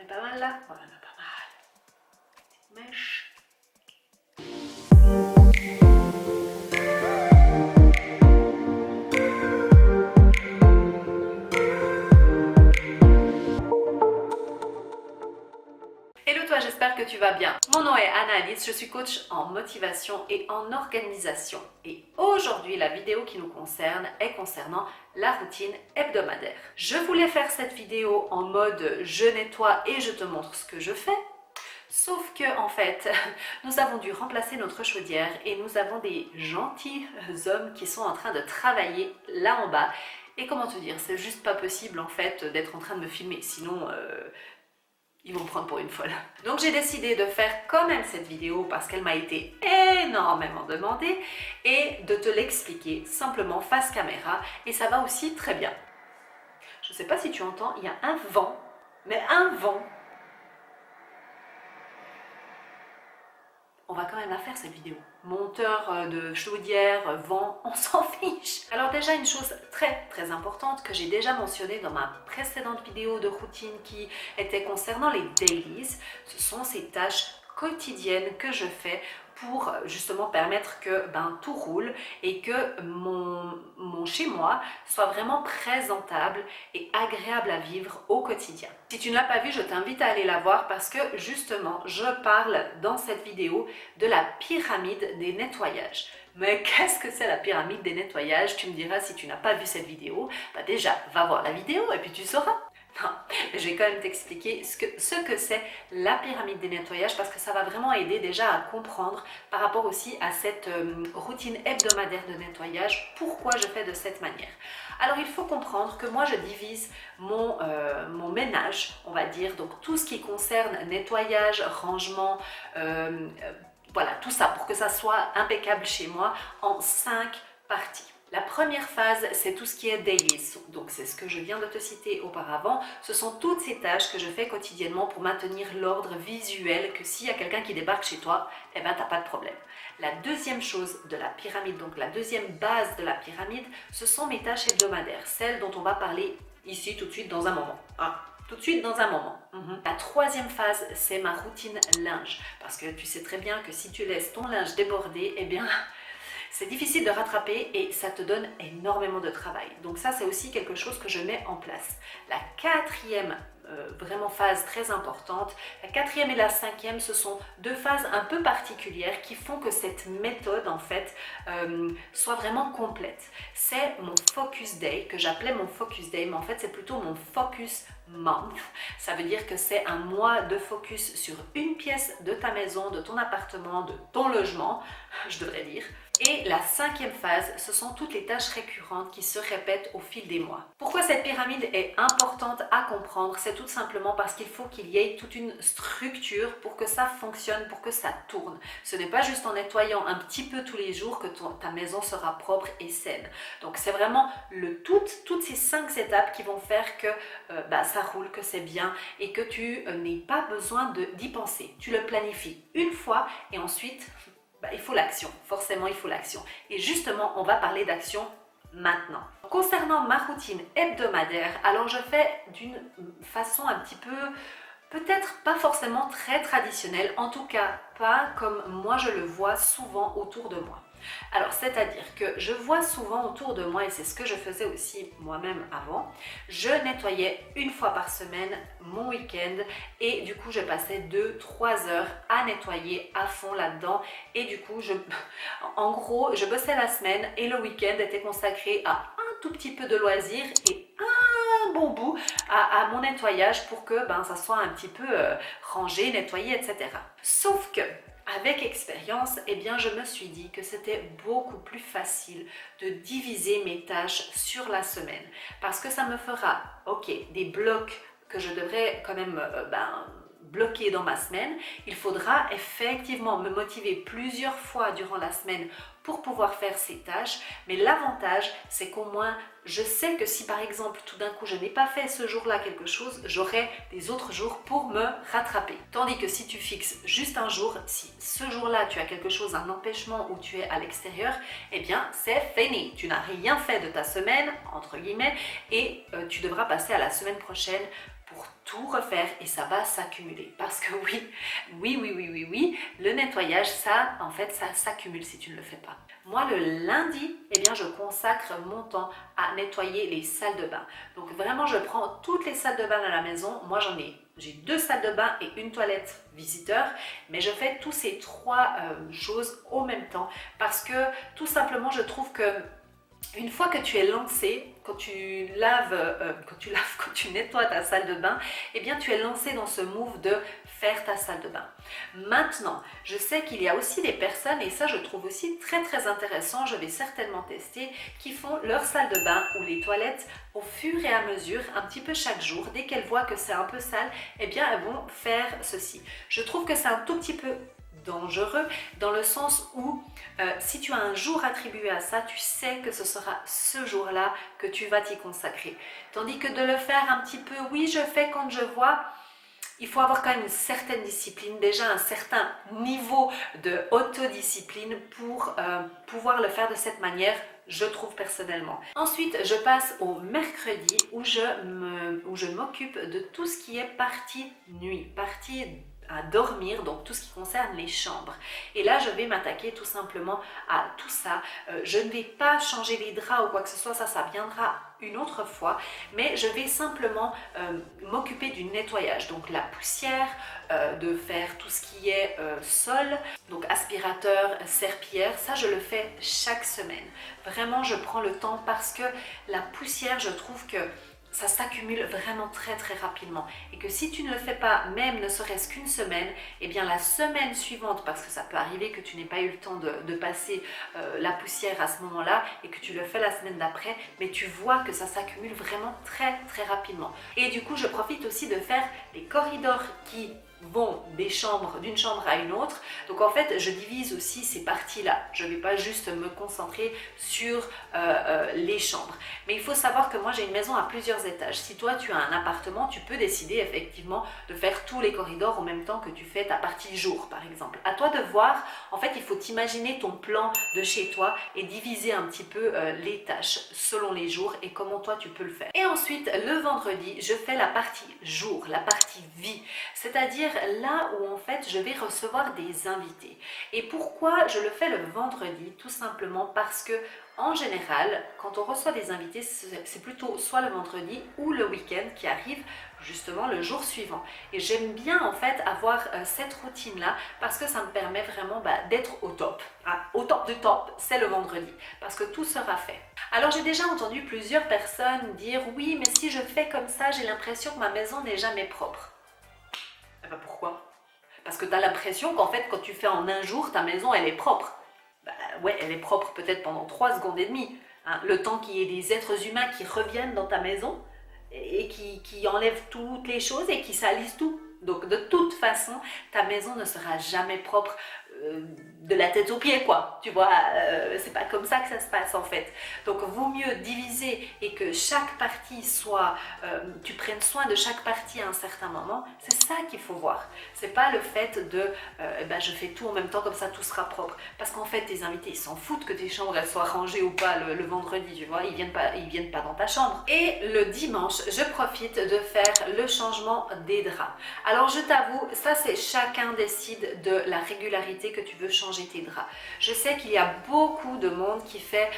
On est pas mal là? Ouais, on est pas mal. Petite mèche. Hello toi, j'espère que tu vas bien. Mon nom est Anaïs, je suis coach en motivation et en organisation. Et aujourd'hui, la vidéo qui nous concerne est concernant la routine hebdomadaire. Je voulais faire cette vidéo en mode je nettoie et je te montre ce que je fais. Sauf que, en fait, nous avons dû remplacer notre chaudière et nous avons des gentils hommes qui sont en train de travailler là en bas. Et comment te dire, c'est juste pas possible en fait d'être en train de me filmer, sinon ils vont me prendre pour une folle. Donc j'ai décidé de faire quand même cette vidéo parce qu'elle m'a été énormément demandée et de te l'expliquer simplement face caméra et ça va aussi très bien. Je sais pas si tu entends, il y a un vent, mais un vent. On va quand même la faire cette vidéo. Monteur de chaudière, vent, on s'en fiche. Alors déjà une chose très importante que j'ai déjà mentionnée dans ma précédente vidéo de routine qui était concernant les dailies, ce sont ces tâches quotidiennes que je fais pour justement permettre que tout roule et que mon chez-moi soit vraiment présentable et agréable à vivre au quotidien. Si tu ne l'as pas vu, je t'invite à aller la voir parce que justement, je parle dans cette vidéo de la pyramide des nettoyages. Mais qu'est-ce que c'est la pyramide des nettoyages? Tu me diras si tu n'as pas vu cette vidéo. Déjà, va voir la vidéo et puis tu sauras. Non, je vais quand même t'expliquer ce que c'est la pyramide des nettoyages parce que ça va vraiment aider déjà à comprendre par rapport aussi à cette routine hebdomadaire de nettoyage, pourquoi je fais de cette manière. Alors il faut comprendre que moi je divise mon ménage, on va dire, donc tout ce qui concerne nettoyage, rangement, voilà, tout ça pour que ça soit impeccable chez moi en 5 parties. La première phase, c'est tout ce qui est daily. Donc, c'est ce que je viens de te citer auparavant. Ce sont toutes ces tâches que je fais quotidiennement pour maintenir l'ordre visuel que s'il y a quelqu'un qui débarque chez toi, eh ben, t'as pas de problème. La deuxième chose de la pyramide, donc la deuxième base de la pyramide, ce sont mes tâches hebdomadaires, celles dont on va parler ici tout de suite dans un moment. Tout de suite dans un moment. La troisième phase, c'est ma routine linge. Parce que tu sais très bien que si tu laisses ton linge déborder, eh bien, c'est difficile de rattraper et ça te donne énormément de travail. Donc ça, c'est aussi quelque chose que je mets en place. La quatrième vraiment phase très importante, la quatrième et la cinquième, ce sont deux phases un peu particulières qui font que cette méthode en fait soit vraiment complète. C'est mon focus day, que j'appelais mon focus day, mais en fait c'est plutôt mon focus month. Ça veut dire que c'est un mois de focus sur une pièce de ta maison, de ton appartement, de ton logement, je devrais dire. Et la cinquième phase, ce sont toutes les tâches récurrentes qui se répètent au fil des mois. Pourquoi cette pyramide est importante à comprendre? C'est tout simplement parce qu'il faut qu'il y ait toute une structure pour que ça fonctionne, pour que ça tourne. Ce n'est pas juste en nettoyant un petit peu tous les jours que ta maison sera propre et saine. Donc c'est vraiment toutes ces 5 étapes qui vont faire que ça roule, que c'est bien et que tu n'aies pas besoin d'y penser. Tu le planifies une fois et ensuite il faut l'action, forcément il faut l'action. Et justement, on va parler d'action maintenant. Concernant ma routine hebdomadaire, alors je fais d'une façon un petit peu, peut-être pas forcément très traditionnelle, en tout cas pas comme moi je le vois souvent autour de moi. Alors, c'est-à-dire que je vois souvent autour de moi, et c'est ce que je faisais aussi moi-même avant, je nettoyais une fois par semaine mon week-end et du coup, je passais 2-3 heures à nettoyer à fond là-dedans et du coup, en gros, je bossais la semaine et le week-end était consacré à un tout petit peu de loisirs et un bon bout à mon nettoyage pour que ça soit un petit peu rangé, nettoyé, etc. Sauf que avec expérience, eh bien, je me suis dit que c'était beaucoup plus facile de diviser mes tâches sur la semaine parce que ça me fera, des blocs que je devrais quand même bloquer dans ma semaine. Il faudra effectivement me motiver plusieurs fois durant la semaine pour pouvoir faire ces tâches, mais l'avantage, c'est qu'au moins, je sais que si par exemple, tout d'un coup, je n'ai pas fait ce jour-là quelque chose, j'aurai des autres jours pour me rattraper. Tandis que si tu fixes juste un jour, si ce jour-là, tu as quelque chose, un empêchement ou tu es à l'extérieur, eh bien, c'est fini. Tu n'as rien fait de ta semaine, entre guillemets, et tu devras passer à la semaine prochaine pour pour tout refaire et ça va s'accumuler. Parce que oui, le nettoyage, ça, en fait, ça s'accumule si tu ne le fais pas. Moi, le lundi, eh bien, je consacre mon temps à nettoyer les salles de bain. Donc vraiment, je prends toutes les salles de bain à la maison. Moi, j'ai 2 salles de bain et une toilette visiteur, mais je fais tous ces 3 choses au même temps parce que tout simplement, je trouve que une fois que tu es lancé, quand tu nettoies ta salle de bain, eh bien tu es lancé dans ce move de faire ta salle de bain. Maintenant, je sais qu'il y a aussi des personnes, et ça je trouve aussi très très intéressant, je vais certainement tester, qui font leur salle de bain ou les toilettes au fur et à mesure, un petit peu chaque jour. Dès qu'elles voient que c'est un peu sale, eh bien elles vont faire ceci. Je trouve que c'est un tout petit peu dangereux dans le sens où si tu as un jour attribué à ça, tu sais que ce sera ce jour-là que tu vas t'y consacrer. Tandis que de le faire un petit peu, oui je fais quand je vois, il faut avoir quand même une certaine discipline, déjà un certain niveau de autodiscipline pour pouvoir le faire de cette manière, je trouve personnellement. Ensuite, je passe au mercredi où je m'occupe de tout ce qui est partie nuit, partie à dormir, donc tout ce qui concerne les chambres. Et là, je vais m'attaquer tout simplement à tout ça. Je ne vais pas changer les draps ou quoi que ce soit, ça viendra une autre fois, mais je vais simplement m'occuper du nettoyage, donc la poussière, de faire tout ce qui est sol, donc aspirateur, serpillière, ça je le fais chaque semaine. Vraiment, je prends le temps parce que la poussière, je trouve que ça s'accumule vraiment très très rapidement et que si tu ne le fais pas même ne serait-ce qu'une semaine, eh bien la semaine suivante, parce que ça peut arriver que tu n'aies pas eu le temps de passer la poussière à ce moment-là et que tu le fais la semaine d'après, mais tu vois que ça s'accumule vraiment très très rapidement. Et du coup je profite aussi de faire les corridors qui vont d'une chambre à une autre. Donc en fait je divise aussi ces parties là, je ne vais pas juste me concentrer sur les chambres, mais il faut savoir que moi j'ai une maison à plusieurs étages. Si toi tu as un appartement, tu peux décider effectivement de faire tous les corridors en même temps que tu fais ta partie jour par exemple. À toi de voir, en fait il faut t'imaginer ton plan de chez toi et diviser un petit peu les tâches selon les jours et comment toi tu peux le faire. Et ensuite le vendredi je fais la partie jour, la partie vie, c'est-à-dire là où en fait je vais recevoir des invités. Et pourquoi je le fais le vendredi? Tout simplement parce que en général, quand on reçoit des invités, c'est plutôt soit le vendredi ou le week-end qui arrive justement le jour suivant. Et j'aime bien en fait avoir cette routine-là parce que ça me permet vraiment d'être au top. Au top du top, c'est le vendredi parce que tout sera fait. Alors j'ai déjà entendu plusieurs personnes dire « Oui, mais si je fais comme ça, j'ai l'impression que ma maison n'est jamais propre. » Eh ben pourquoi? Parce que tu as l'impression qu'en fait, quand tu fais en un jour, ta maison, elle est propre. Ouais, elle est propre peut-être pendant 3 secondes et demie. Hein, le temps qu'il y ait des êtres humains qui reviennent dans ta maison et qui enlèvent toutes les choses et qui salissent tout. Donc de toute façon, ta maison ne sera jamais propre de la tête aux pieds, quoi. Tu vois, c'est pas comme ça que ça se passe en fait. Donc vaut mieux diviser et que chaque partie soit, tu prennes soin de chaque partie à un certain moment. C'est ça qu'il faut voir. C'est pas le fait de, je fais tout en même temps comme ça tout sera propre. Parce qu'en fait tes invités ils s'en foutent que tes chambres elles soient rangées ou pas le vendredi, tu vois. Ils viennent pas dans ta chambre. Et le dimanche, je profite de faire le changement des draps. Alors je t'avoue, ça c'est chacun décide de la régularité que tu veux changer tes draps. Je sais qu'il y a beaucoup de monde qui fait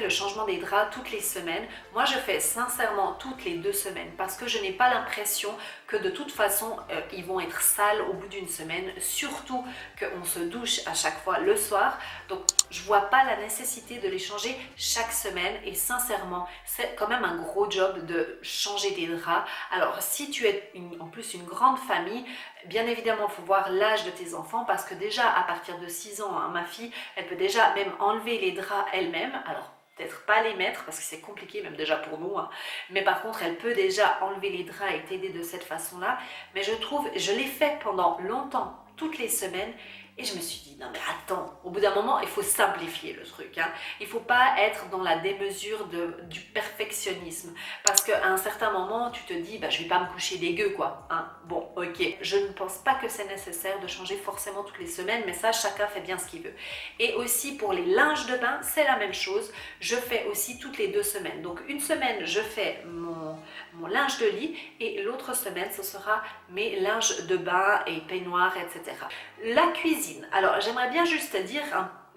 le changement des draps toutes les semaines. Moi je fais sincèrement toutes les 2 semaines parce que je n'ai pas l'impression que de toute façon ils vont être sales au bout d'une semaine, surtout qu'on se douche à chaque fois le soir. Donc je vois pas la nécessité de les changer chaque semaine et sincèrement c'est quand même un gros job de changer des draps. Alors si tu es en plus une grande famille, bien évidemment il faut voir l'âge de tes enfants parce que déjà à partir de 6 ans, hein, ma fille elle peut déjà même enlever les draps elle-même. Alors peut-être pas les mettre parce que c'est compliqué même déjà pour nous, hein. Mais par contre elle peut déjà enlever les draps et t'aider de cette façon là, mais je l'ai fait pendant longtemps toutes les semaines Et je me suis dit, non mais attends, au bout d'un moment, il faut simplifier le truc. Hein. Il ne faut pas être dans la démesure du perfectionnisme. Parce qu'à un certain moment, tu te dis, bah, je ne vais pas me coucher dégueu, quoi. Hein. Bon, ok. Je ne pense pas que c'est nécessaire de changer forcément toutes les semaines, mais ça, chacun fait bien ce qu'il veut. Et aussi pour les linges de bain, c'est la même chose. Je fais aussi toutes les 2 semaines. Donc une semaine, je fais mon linge de lit et l'autre semaine, ce sera mes linges de bain et peignoirs, etc. La cuisine. Alors, j'aimerais bien juste dire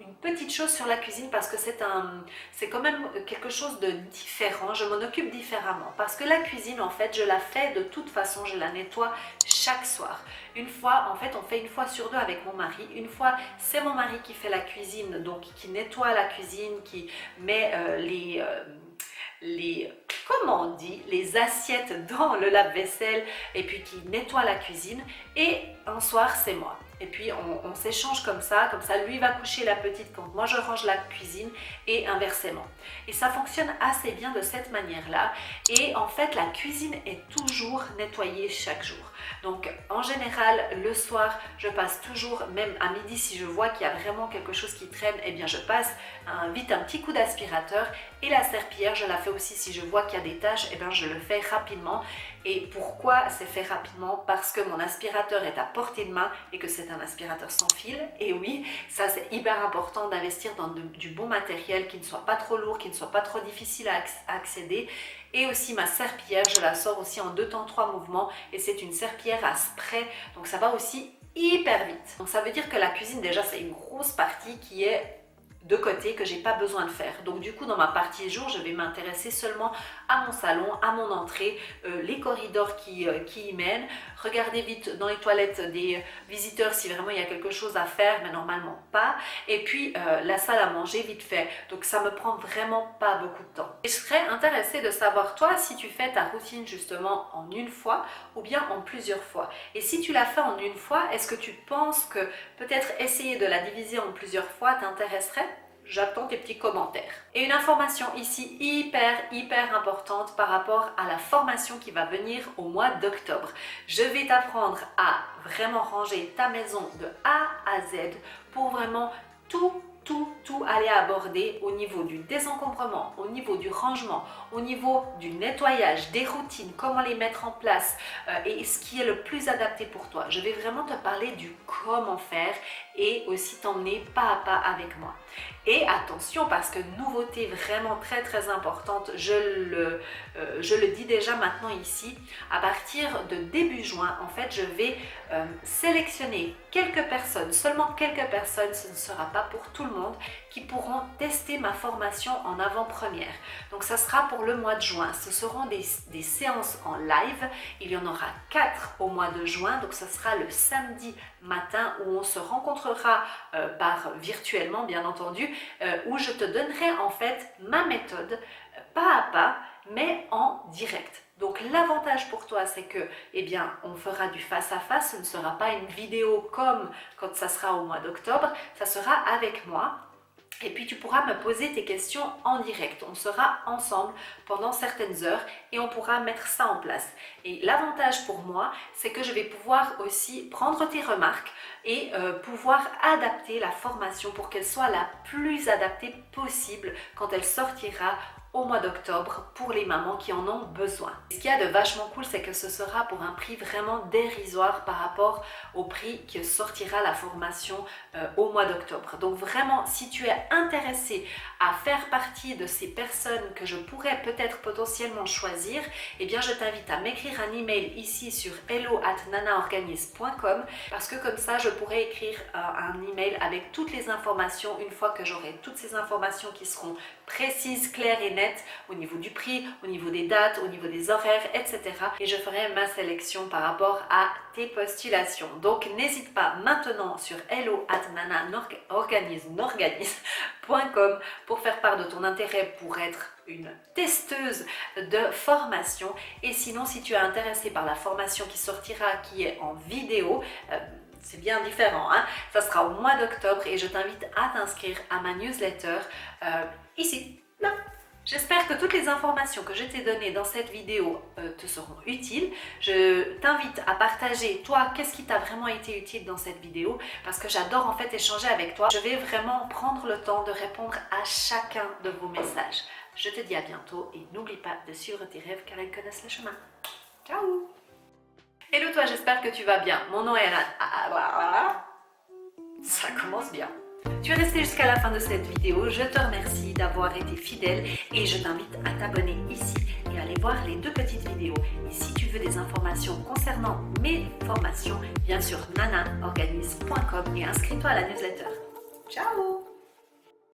une petite chose sur la cuisine parce que c'est quand même quelque chose de différent. Je m'en occupe différemment parce que la cuisine, en fait, je la fais de toute façon, je la nettoie chaque soir. Une fois, en fait, on fait une fois sur 2 avec mon mari. Une fois, c'est mon mari qui fait la cuisine, donc qui nettoie la cuisine, qui met comment on dit, les assiettes dans le lave-vaisselle et puis qui nettoie la cuisine. Et un soir, c'est moi. Et puis on s'échange comme ça lui va coucher la petite quand moi je range la cuisine et inversement. Et ça fonctionne assez bien de cette manière-là. Et en fait, la cuisine est toujours nettoyée chaque jour. Donc en général, le soir, je passe toujours, même à midi, si je vois qu'il y a vraiment quelque chose qui traîne, eh bien je passe vite un petit coup d'aspirateur. Et la serpillière, je la fais aussi si je vois qu'il y a des taches, eh bien je le fais rapidement. Et pourquoi c'est fait rapidement? Parce que mon aspirateur est à portée de main et que c'est un aspirateur sans fil. Et oui, ça c'est hyper important d'investir dans du bon matériel qui ne soit pas trop lourd, qui ne soit pas trop difficile à accéder. Et aussi ma serpillière, je la sors aussi en 2 temps 3 mouvements et c'est une serpillière à spray, donc ça va aussi hyper vite. Donc ça veut dire que la cuisine déjà c'est une grosse partie qui est de côté que j'ai pas besoin de faire. Donc du coup dans ma partie jour, je vais m'intéresser seulement à mon salon, à mon entrée, les corridors qui y mènent, regarder vite dans les toilettes des visiteurs si vraiment il y a quelque chose à faire, mais normalement pas. Et puis la salle à manger vite fait. Donc ça me prend vraiment pas beaucoup de temps. Et je serais intéressée de savoir toi si tu fais ta routine justement en une fois ou bien en plusieurs fois. Et si tu la fais en une fois, est-ce que tu penses que peut-être essayer de la diviser en plusieurs fois t'intéresserait? J'attends tes petits commentaires. Et une information ici hyper importante par rapport à la formation qui va venir au mois d'octobre. Je vais t'apprendre à vraiment ranger ta maison de A à Z pour vraiment tout aller aborder au niveau du désencombrement, au niveau du rangement, au niveau du nettoyage, des routines, comment les mettre en place et ce qui est le plus adapté pour toi. Je vais vraiment te parler du comment faire et aussi t'emmener pas à pas avec moi. Et attention parce que nouveauté vraiment très importante, je le dis déjà maintenant ici, à partir de début juin, en fait, je vais sélectionner quelques personnes, seulement quelques personnes, ce ne sera pas pour tout le monde, qui pourront tester ma formation en avant-première. Donc ça sera pour le mois de juin, ce seront des séances en live, il y en aura 4 au mois de juin, donc ça sera le samedi matin où on se rencontrera virtuellement bien entendu, où je te donnerai en fait ma méthode pas à pas mais en direct. Donc l'avantage pour toi c'est que eh bien on fera du face à face, ce ne sera pas une vidéo comme quand ça sera au mois d'octobre, ça sera avec moi. Et puis tu pourras me poser tes questions en direct. On sera ensemble pendant certaines heures et on pourra mettre ça en place. Et l'avantage pour moi, c'est que je vais pouvoir aussi prendre tes remarques et pouvoir adapter la formation pour qu'elle soit la plus adaptée possible quand elle sortira au mois d'octobre pour les mamans qui en ont besoin. Ce qu'il y a de vachement cool, c'est que ce sera pour un prix vraiment dérisoire par rapport au prix que sortira la formation au mois d'octobre. Donc vraiment, si tu es intéressé à faire partie de ces personnes que je pourrais peut-être potentiellement choisir, eh bien je t'invite à m'écrire un email ici sur hello@nanaorganise.com parce que comme ça, je pourrai écrire un email avec toutes les informations une fois que j'aurai toutes ces informations qui seront précises, claires et nettes au niveau du prix, au niveau des dates, au niveau des horaires, etc. Et je ferai ma sélection par rapport à tes postulations. Donc n'hésite pas maintenant sur hello@nanaorganise.com pour faire part de ton intérêt pour être une testeuse de formation. Et sinon, si tu es intéressé par la formation qui sortira, qui est en vidéo, c'est bien différent, hein? Ça sera au mois d'octobre et je t'invite à t'inscrire à ma newsletter ici, là. J'espère que toutes les informations que je t'ai données dans cette vidéo te seront utiles. Je t'invite à partager, toi, qu'est-ce qui t'a vraiment été utile dans cette vidéo, parce que j'adore en fait échanger avec toi. Je vais vraiment prendre le temps de répondre à chacun de vos messages. Je te dis à bientôt et n'oublie pas de suivre tes rêves car elles connaissent le chemin. Ciao! Hello toi, j'espère que tu vas bien. Mon nom est Anna. Ça commence bien. Tu es resté jusqu'à la fin de cette vidéo, je te remercie d'avoir été fidèle et je t'invite à t'abonner ici et à aller voir les 2 petites vidéos. Et si tu veux des informations concernant mes formations, viens sur nanaorganisme.com et inscris-toi à la newsletter. Ciao!